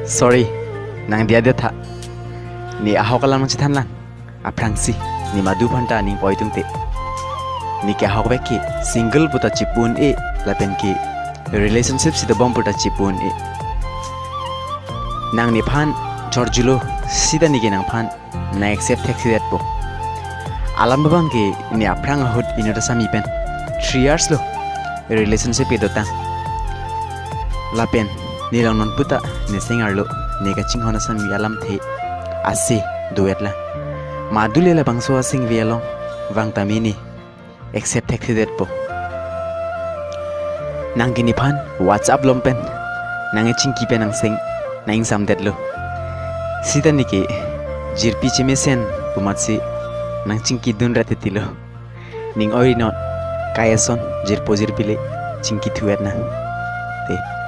Sorry, nang dia dia tha. Ni ahok kalam nang chithan lang. Aprangsi, ni madu phanta ni poitung te. Ni ke ahok beki single puta chipun e lapen ki relationship sida bom puta chipun e. Nang ni phan Georgilo sida ni ke nang phan na accept that po. Alam babang ke ni aprang ahut inota sami pen 3 years lo relationship e dota. Lapen ni lang non puta ni singar lo ni ka ching hona sami alam the ase duet la madule la bangso sing vialong wang tamini accept that po. Nang kini phan WhatsApp lompen nang chingki pen nang sing nang sam det lo sida ni ke jirpi chimesen pumatsi nang chingki dun rate tilo ning oi not kayason jirpo jirpile chingki thuet na te